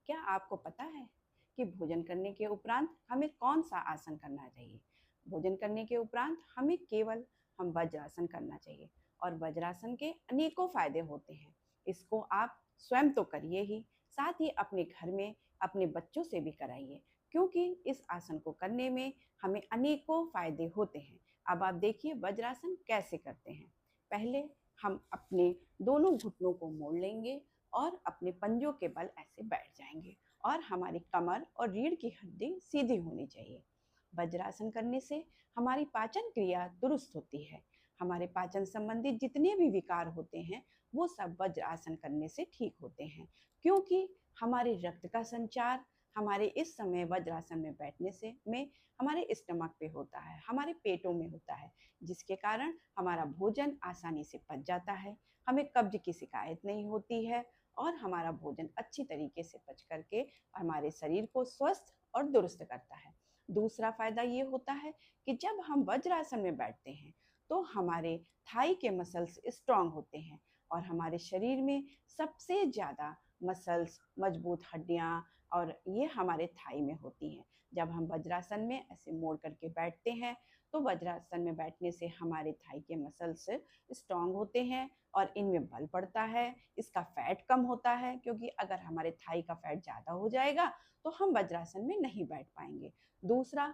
क्या आपको पता है कि भोजन करने के उपरांत हमें कौन सा आसन करना चाहिए? भोजन करने के उपरांत हमें केवल हम वज्रासन करना चाहिए और वज्रासन के अनेकों फायदे होते हैं। इसको आप स्वयं तो करिए ही, साथ ही अपने घर में अपने बच्चों से भी कराइए, क्योंकि इस आसन को करने में हमें अनेकों फायदे होते हैं। अब आप देखिए वज्रासन कैसे करते हैं। पहले हम अपने दोनों घुटनों को मोड़ लेंगे और अपने पंजों के बल ऐसे बैठ जाएंगे और हमारी कमर और रीढ़ की हड्डी सीधी होनी चाहिए। वज्रासन करने से हमारी पाचन क्रिया दुरुस्त होती है। हमारे पाचन संबंधित जितने भी विकार होते हैं वो सब वज्रासन करने से ठीक होते हैं, क्योंकि हमारे रक्त का संचार हमारे इस समय वज्रासन में बैठने से में हमारे स्टमक पे होता है, हमारे पेटों में होता है, जिसके कारण हमारा भोजन आसानी से पच जाता है, हमें कब्ज की शिकायत नहीं होती है और हमारा भोजन अच्छी तरीके से पच करके हमारे शरीर को स्वस्थ और दुरुस्त करता है। दूसरा फायदा ये होता है कि जब हम वज्रासन में बैठते हैं तो हमारे थाई के मसल्स स्ट्रांग होते हैं और हमारे शरीर में सबसे ज़्यादा मसल्स, मजबूत हड्डियाँ और ये हमारे थाई में होती हैं। जब हम वज्रासन में ऐसे मोड़ करके बैठते हैं तो वज्रासन में बैठने से हमारे थाई के मसल्स स्ट्रांग होते हैं और इनमें बल पड़ता है, इसका फैट कम होता है, क्योंकि अगर हमारे थाई का फैट ज़्यादा हो जाएगा तो हम वज्रासन में नहीं बैठ पाएंगे। तीसरा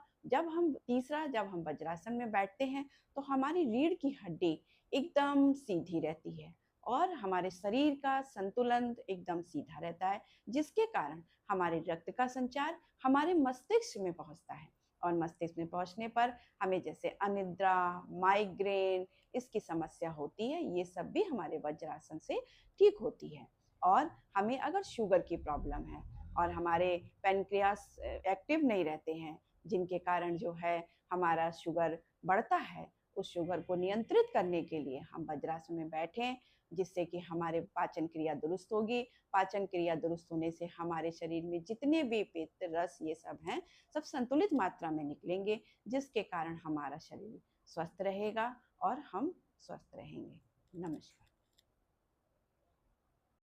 जब हम वज्रासन में बैठते हैं तो हमारी रीढ़ की हड्डी एकदम सीधी रहती है और हमारे शरीर का संतुलन एकदम सीधा रहता है, जिसके कारण हमारे रक्त का संचार हमारे मस्तिष्क में पहुंचता है और मस्तिष्क में पहुंचने पर हमें जैसे अनिद्रा, माइग्रेन, इसकी समस्या होती है, ये सब भी हमारे वज्रासन से ठीक होती है। और हमें अगर शुगर की प्रॉब्लम है और हमारे पैनक्रियास एक्टिव नहीं रहते हैं, जिनके कारण जो है हमारा शुगर बढ़ता है, उस शुगर को नियंत्रित करने के लिए हम वज्रासन में बैठें, जिससे कि हमारे पाचन क्रिया दुरुस्त होगी। पाचन क्रिया दुरुस्त होने से हमारे शरीर में जितने भी पित्त, रस ये सब हैं, सब संतुलित मात्रा में निकलेंगे, जिसके कारण हमारा शरीर स्वस्थ रहेगा और हम स्वस्थ रहेंगे। नमस्कार।